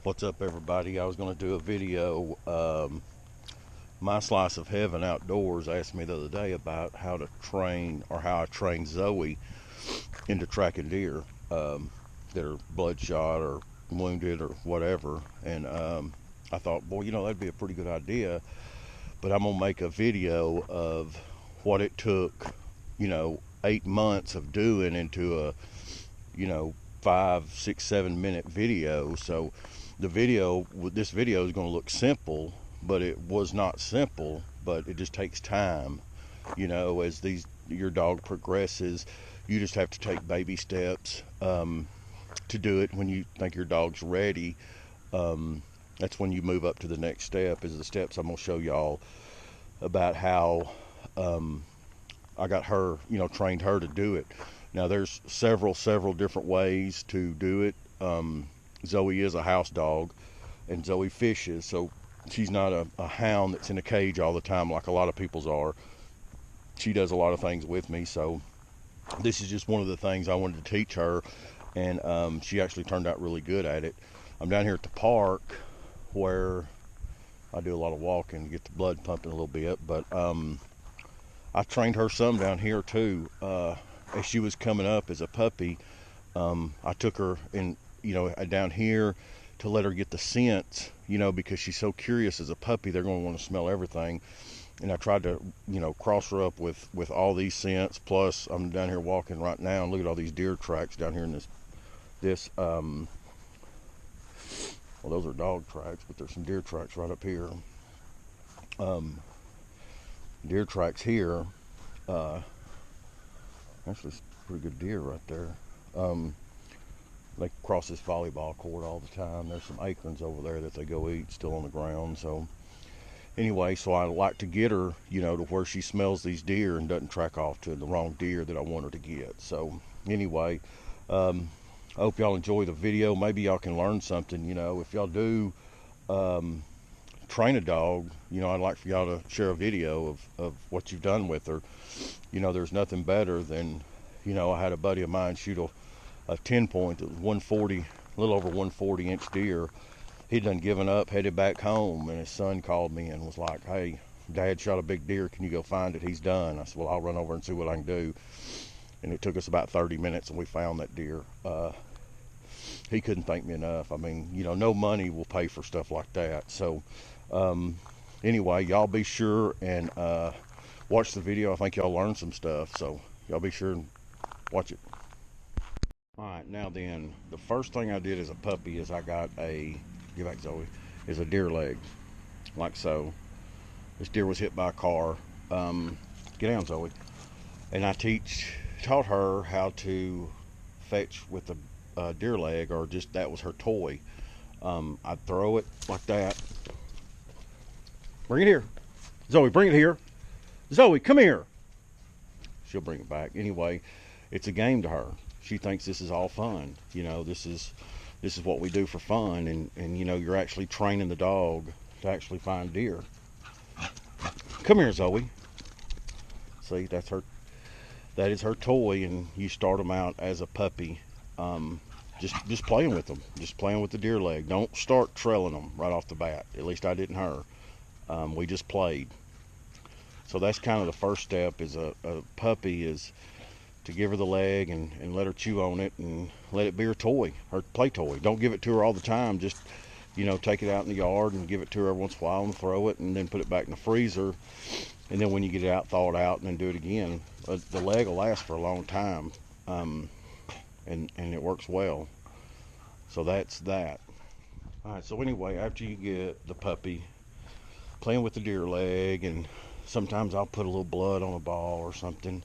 What's up, everybody? I was going to do a video. My Slice of Heaven Outdoors asked me the other day about how to train, or how I train Zoey into tracking deer that are bloodshot or wounded or whatever. And I thought, boy, that'd be a pretty good idea. But I'm going to make a video of what it took, 8 months of doing into a, 5, 6, 7 minute video. So this video is going to look simple, but it was not simple. But it just takes time, as your dog progresses. You just have to take baby steps to do it. When you think your dog's ready, that's when you move up to the next step. Is the steps I'm going to show y'all about how I got her, trained her to do it. Now there's several different ways to do it. Zoey is a house dog, and Zoey fishes, so she's not a hound that's in a cage all the time like a lot of people's are. She does a lot of things with me, so this is just one of the things I wanted to teach her, and she actually turned out really good at it. I'm down here at the park where I do a lot of walking to get the blood pumping a little bit, but I trained her some down here too. As she was coming up as a puppy, I took her in, down here to let her get the scents, because she's so curious as a puppy. They're going to want to smell everything. And I tried to, cross her up with all these scents. Plus, I'm down here walking right now, and look at all these deer tracks down here in this well, those are dog tracks, but there's some deer tracks right up here. Deer tracks here. Actually, it's a pretty good deer right there. They cross this volleyball court all the time. There's some acorns over there that they go eat still on the ground. So anyway, so I like to get her, to where she smells these deer and doesn't track off to the wrong deer that I want her to get. So anyway, I hope y'all enjoy the video. Maybe y'all can learn something. If y'all do train a dog, I'd like for y'all to share a video of what you've done with her. There's nothing better than, I had a buddy of mine shoot a 10 point that was 140, a little over 140 inch deer. He'd done given up, headed back home, and his son called me and was like, "Hey, Dad shot a big deer. Can you go find it? He's done." I said, "Well, I'll run over and see what I can do." And it took us about 30 minutes, and we found that deer. He couldn't thank me enough. I mean, no money will pay for stuff like that. So anyway, y'all be sure and watch the video. I think y'all learned some stuff, so y'all be sure and watch it. All right, now then, the first thing I did as a puppy is I got give back Zoey, is a deer leg, like so. This deer was hit by a car. Get down, Zoey. And I taught her how to fetch with a deer leg, or just that was her toy. I'd throw it like that. Bring it here. Zoey, bring it here. Zoey, come here. She'll bring it back. Anyway, it's a game to her. She thinks this is all fun. This is what we do for fun, and you're actually training the dog to actually find deer. Come here, Zoey. See, that is her toy, and you start them out as a puppy, just playing with them, just playing with the deer leg. Don't start trailing them right off the bat. At least I didn't her. We just played. So that's kind of the first step. Is a puppy is to give her the leg and let her chew on it and let it be her toy, her play toy. Don't give it to her all the time. Just, take it out in the yard and give it to her every once in a while and throw it, and then put it back in the freezer. And then when you get it out, thaw it out, and then do it again. The leg will last for a long time, and it works well. So that's that. All right, so anyway, after you get the puppy playing with the deer leg, and sometimes I'll put a little blood on a ball or something.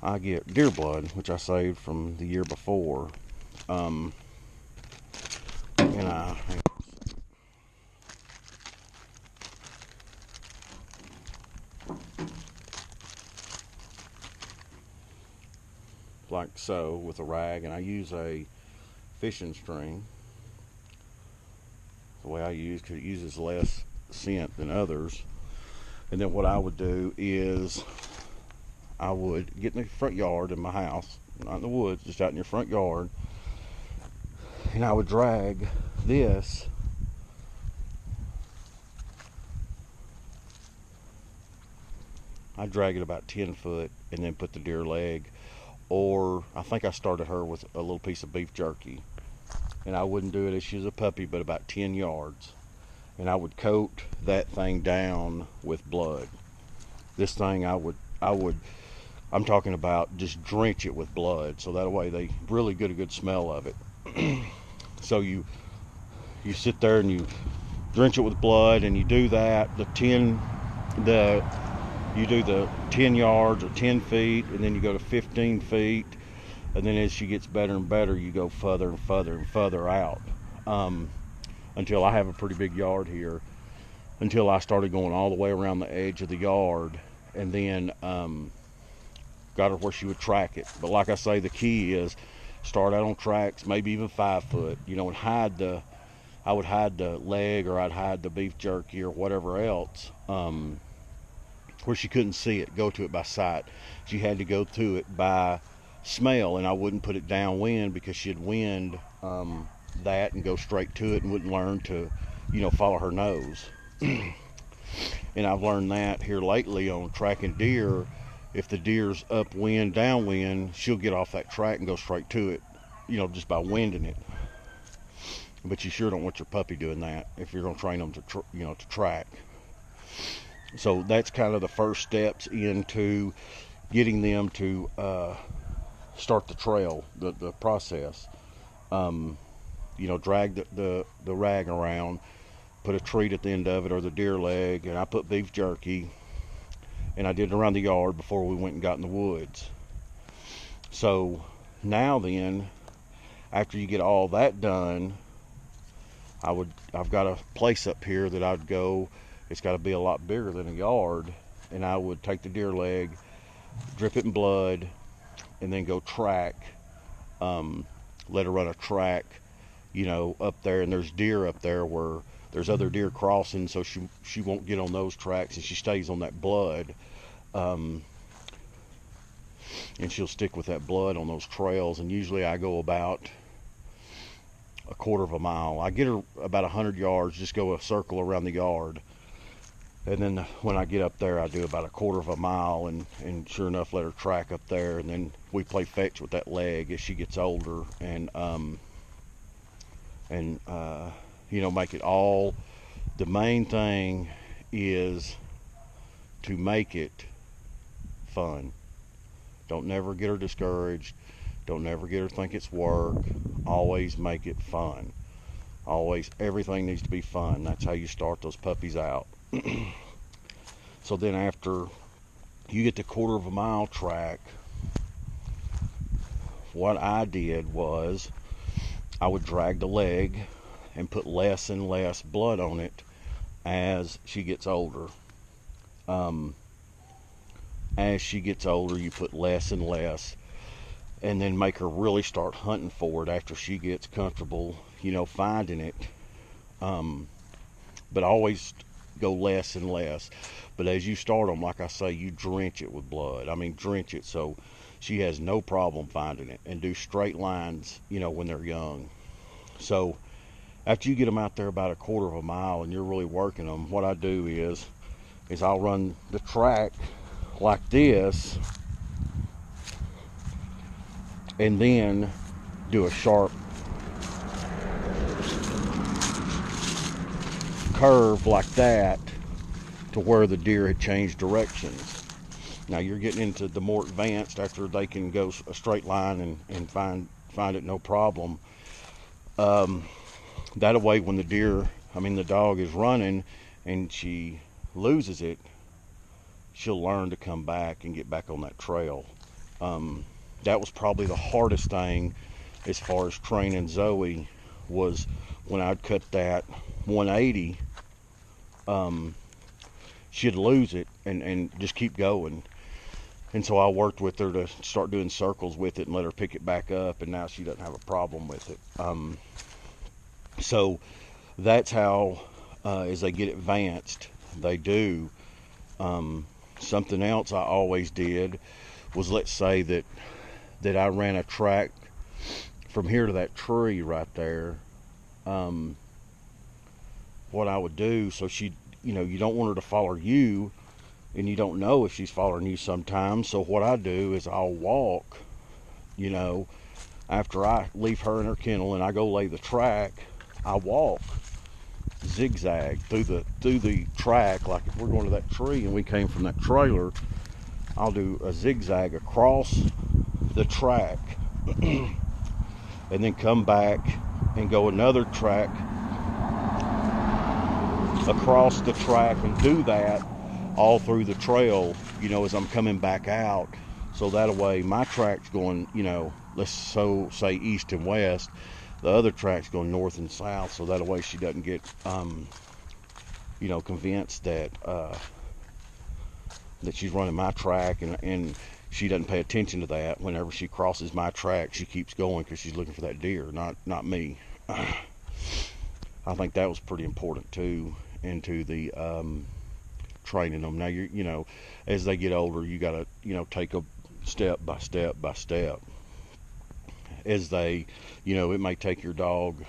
I get deer blood, which I saved from the year before. And like so with a rag, and I use a fishing string. The way I use, because it uses less scent than others. And then what I would do is I would get in the front yard in my house, not in the woods, just out in your front yard, and I would drag this, I drag it about 10 foot and then put the deer leg, or I think I started her with a little piece of beef jerky, and I wouldn't do it as she was a puppy, but about 10 yards, and I would coat that thing down with blood. This thing I'm talking about just drench it with blood, so that way they really get a good smell of it. So you sit there and you drench it with blood, and you do that you do the 10 yards or 10 feet, and then you go to 15 feet, and then as she gets better and better, you go further and further and further out, until I have a pretty big yard here, until I started going all the way around the edge of the yard, and then got her where she would track it. But like I say, the key is start out on tracks, maybe even 5 foot, and I would hide the leg, or I'd hide the beef jerky or whatever else, where she couldn't see it, go to it by sight. She had to go to it by smell, and I wouldn't put it downwind, because she'd wind that and go straight to it and wouldn't learn to, follow her nose. And I've learned that here lately on tracking deer. If the deer's upwind, downwind, she'll get off that track and go straight to it, just by winding it. But you sure don't want your puppy doing that if you're going to train them to track. So that's kind of the first steps into getting them to start the trail, the process. Drag the rag around, put a treat at the end of it, or the deer leg, and I put beef jerky, and I did it around the yard before we went and got in the woods. So now then, after you get all that done, I've got a place up here that I'd go. It's got to be a lot bigger than a yard, and I would take the deer leg, drip it in blood, and then go track. Let her run a track, up there, and there's deer up there where there's other deer crossing, so she won't get on those tracks, and she stays on that blood, and she'll stick with that blood on those trails. And usually I go about a quarter of a mile. I get her about 100 yards, just go a circle around the yard. And then when I get up there, I do about a quarter of a mile, and sure enough, let her track up there. And then we play fetch with that leg as she gets older, and make it all. The main thing is to make it fun. Don't never get her discouraged. Don't never get her think it's work. Always make it fun. Always, everything needs to be fun. That's how you start those puppies out. So then after you get the quarter of a mile track, what I did was I would drag the leg and put less and less blood on it as she gets older. As she gets older, you put less and less, and then make her really start hunting for it after she gets comfortable, finding it. But always go less and less. But as you start them, like I say, you drench it with blood. I mean, drench it so she has no problem finding it, and do straight lines, when they're young. So after you get them out there about a quarter of a mile and you're really working them, what I do is I'll run the track like this, and then do a sharp curve like that to where the deer had changed directions. Now you're getting into the more advanced after they can go a straight line and find it no problem. That way when the dog is running and she loses it, she'll learn to come back and get back on that trail. That was probably the hardest thing as far as training Zoey, was when I'd cut that 180, she'd lose it and just keep going. And so I worked with her to start doing circles with it and let her pick it back up, and now she doesn't have a problem with it. So that's how, as they get advanced, they do. Something else I always did was, let's say that I ran a track from here to that tree right there, and what I would do, so she, you don't want her to follow you, and you don't know if she's following you sometimes. So what I do is I'll walk, after I leave her in her kennel and I go lay the track, I walk zigzag through the track. Like if we're going to that tree and we came from that trailer, I'll do a zigzag across the track and then come back and go another track across the track, and do that all through the trail, as I'm coming back out. So that way my track's going, let's say east and west, the other track's going north and south, so that way she doesn't get convinced that she's running my track, and she doesn't pay attention to that. Whenever she crosses my track, she keeps going because she's looking for that deer, not me. I think that was pretty important too into the training them. Now as they get older, you gotta take a step by step by step. As they, it may take your dog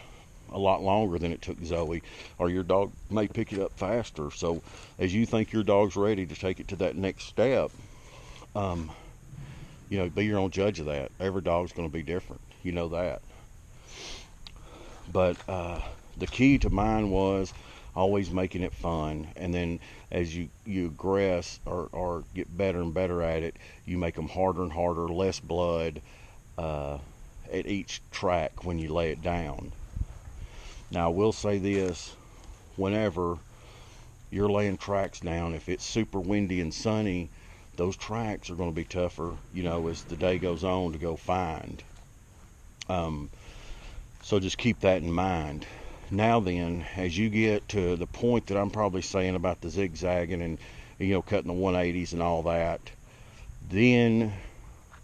a lot longer than it took Zoey, or your dog may pick it up faster. So as you think your dog's ready to take it to that next step, be your own judge of that. Every dog's going to be different, that. But the key to mine was always making it fun, and then as you progress or get better and better at it, you make them harder and harder, less blood at each track when you lay it down. Now I will say this, whenever you're laying tracks down, if it's super windy and sunny, those tracks are going to be tougher, as the day goes on to go find. So just keep that in mind. Now then, as you get to the point that I'm probably saying about the zigzagging and cutting the 180s and all that, then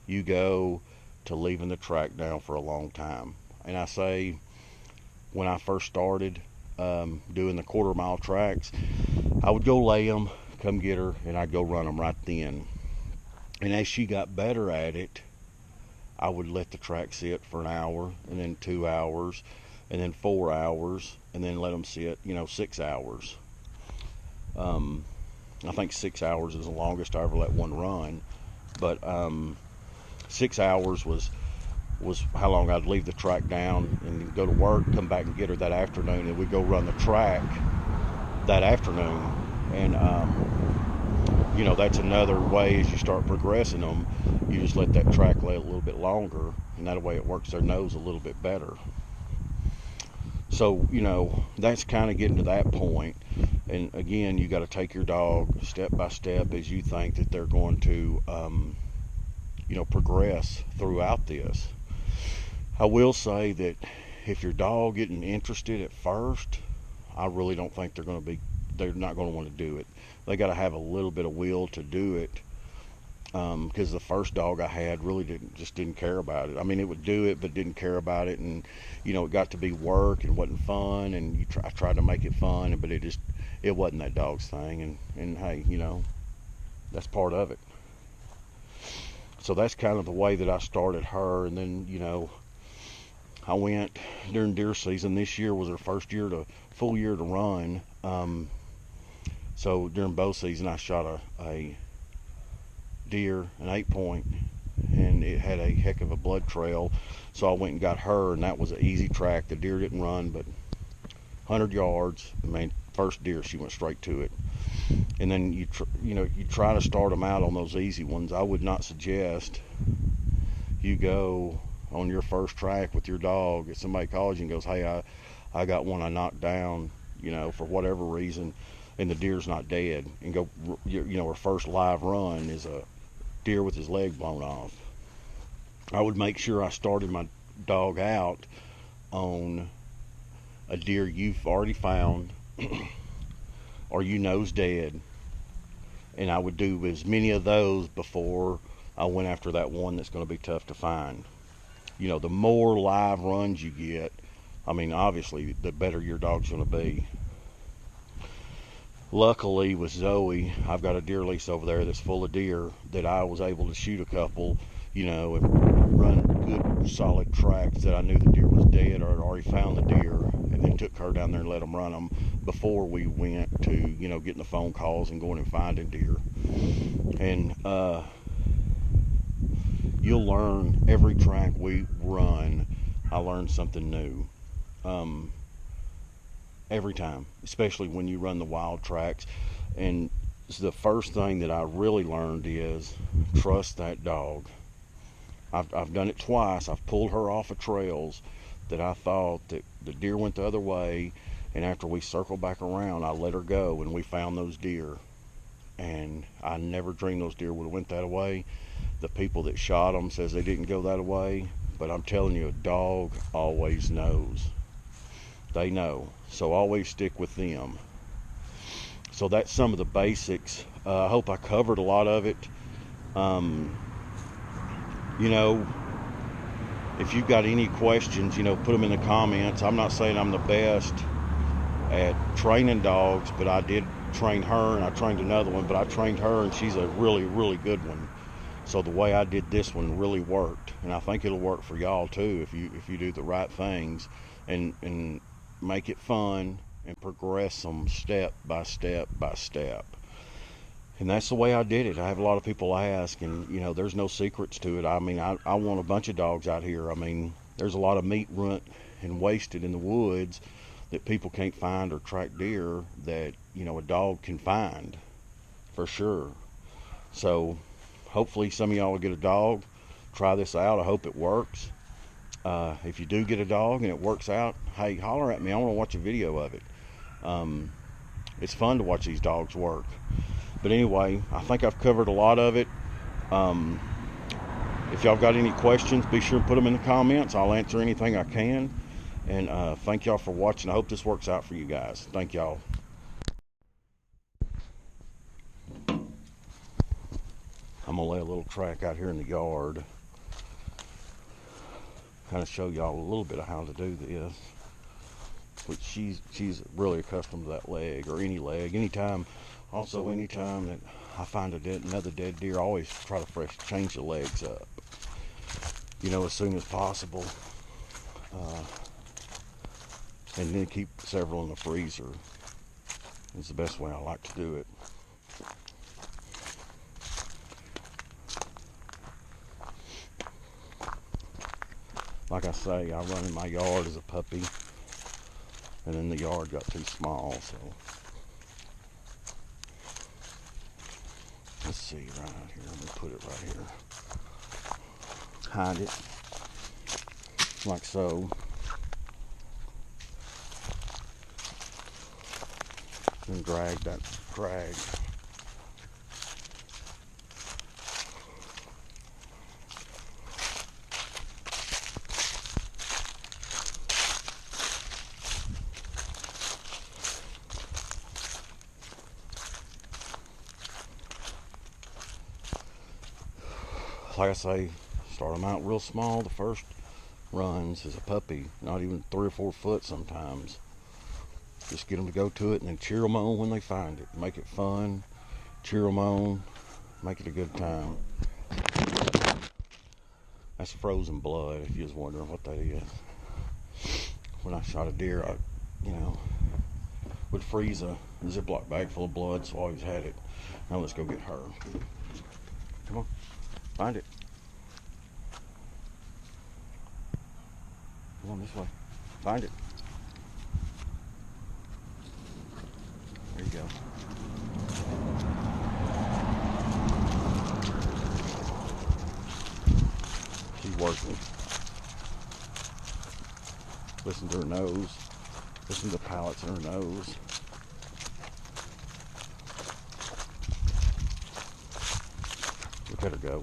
you go to leaving the track down for a long time. And I say, when I first started doing the quarter-mile tracks, I would go lay them, come get her, and I'd go run them right then. And as she got better at it, I would let the track sit for an hour, and then 2 hours, and then 4 hours, and then let them sit, 6 hours. I think 6 hours is the longest I ever let one run, but 6 hours was how long I'd leave the track down and go to work, come back and get her that afternoon, and we'd go run the track that afternoon. And that's another way. As you start progressing them, you just let that track lay a little bit longer, and that way it works their nose a little bit better. So that's kind of getting to that point. And again, you got to take your dog step by step as you think that they're going to progress throughout this. I will say that if your dog isn't interested at first, I really don't think they're not going to want to do it. They got to have a little bit of will to do it, because the first dog I had really didn't care about it. I mean, it would do it, but didn't care about it, and it got to be work and wasn't fun. And I tried to make it fun, but it wasn't that dog's thing. And hey, that's part of it. So that's kind of the way that I started her. And then I went during deer season. This year was her first full year to run. So during bow season, I shot a deer, an 8-point, and it had a heck of a blood trail. So I went and got her, and that was an easy track. The deer didn't run, but 100 yards. I mean, first deer, she went straight to it. And then you try to start them out on those easy ones. I would not suggest you go on your first track with your dog. If somebody calls you and goes, "Hey, I got one I knocked down, for whatever reason, and the deer's not dead," and go, her first live run is a deer with his leg blown off. I would make sure I started my dog out on a deer you've already found or is dead, and I would do as many of those before I went after that one that's going to be tough to find. The more live runs you get, I mean, obviously the better your dog's going to be. Luckily with Zoey, I've got a deer lease over there that's full of deer that I was able to shoot a couple, and run good solid tracks that I knew the deer was dead or had already found the deer, and then took her down there and let them run them before we went to, you know, getting the phone calls and going and finding deer. And you'll learn every track we run. I learn something new every time, especially when you run the wild tracks. And the first thing that I really learned is trust that dog. I've done it twice. I've pulled her off of trails that I thought that the deer went the other way, and after we circled back around, I let her go and we found those deer. And I never dreamed those deer would have went that way. The people that shot them says they didn't go that way, but I'm telling you, a dog always knows. They know, so always stick with them. So that's some of the basics. I hope I covered a lot of it. You know, if you've got any questions, you know, put them in the comments. I'm not saying I'm the best at training dogs, but I did train her, and I trained another one, but I trained her, and she's a really, really good one. So the way I did this one really worked, and I think it'll work for y'all too if you do the right things and make it fun and progress them step by step by step. And that's the way I did it. I have a lot of people ask, and you know, there's no secrets to it. I mean, I want a bunch of dogs out here. I mean, there's a lot of meat runt and wasted in the woods that people can't find or track deer that, you know, a dog can find for sure. So hopefully some of y'all will get a dog. Try this out. I hope it works. If you do get a dog and it works out, hey, holler at me. I want to watch a video of it. It's fun to watch these dogs work. But anyway, I think I've covered a lot of it. If y'all got any questions, be sure to put them in the comments. I'll answer anything I can. And thank y'all for watching. I hope this works out for you guys. Thank y'all. I'm going to lay a little track out here in the yard. Kind of show y'all a little bit of how to do this. Which she's really accustomed to that leg, or any leg. Anytime that I find another dead deer, I always try to change the legs up, you know, as soon as possible, and then keep several in the freezer. It's the best way I like to do it. Like I say, I run in my yard as a puppy, and then the yard got too small, so let's see right here. Let me put it right here. Hide it like so. And drag. Like I say, start them out real small. The first runs as a puppy, not even 3 or 4 foot sometimes. Just get them to go to it and then cheer them on when they find it. Make it fun, cheer them on, make it a good time. That's frozen blood, if you was wondering what that is. When I shot a deer, I, you know, would freeze a Ziploc bag full of blood, so I always had it. Now let's go get her. Come on. Find it. Come on this way. Find it. There you go. She's working. Listen to her nose. Listen to the pallets in her nose. Look at her go.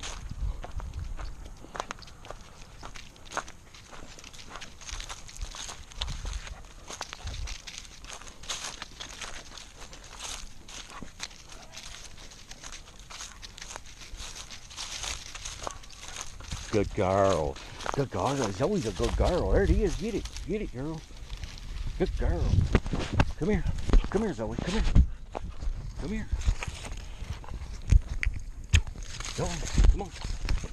Good girl. Good girl. Zoe's a good girl. There it is. Get it. Get it, girl. Good girl. Come here. Come here, Zoey. Come here. Come here. Go on. Come on.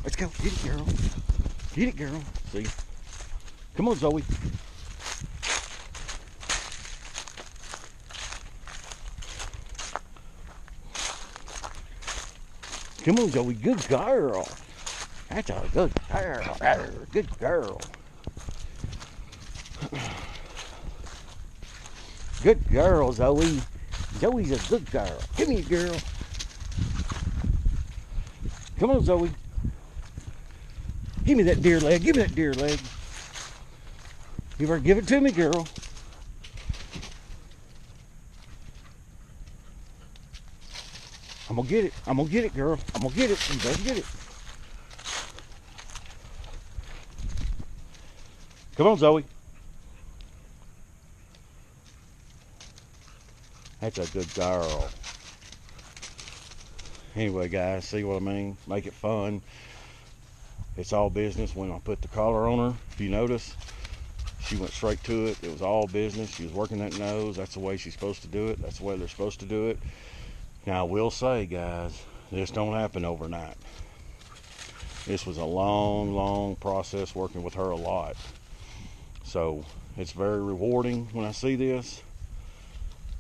Let's go. Get it, girl. Get it, girl. See? Come on, Zoey. Come on, Zoey. Good girl. That's a good girl. Good girl. Good girl, Zoey. Zoey's a good girl. Come here, girl. Come on, Zoey. Give me that deer leg. Give me that deer leg. You better give it to me, girl. I'm gonna get it. I'm gonna get it, girl. I'm gonna get it. You better get it. Come on, Zoey. That's a good girl. Anyway, guys, see what I mean? Make it fun. It's all business. When I put the collar on her, if you notice, she went straight to it. It was all business. She was working that nose. That's the way she's supposed to do it. That's the way they're supposed to do it. Now, I will say, guys, this don't happen overnight. This was a long, long process working with her a lot. So, it's very rewarding when I see this.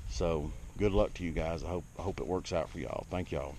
So, good luck to you guys. I hope it works out for y'all. Thank y'all.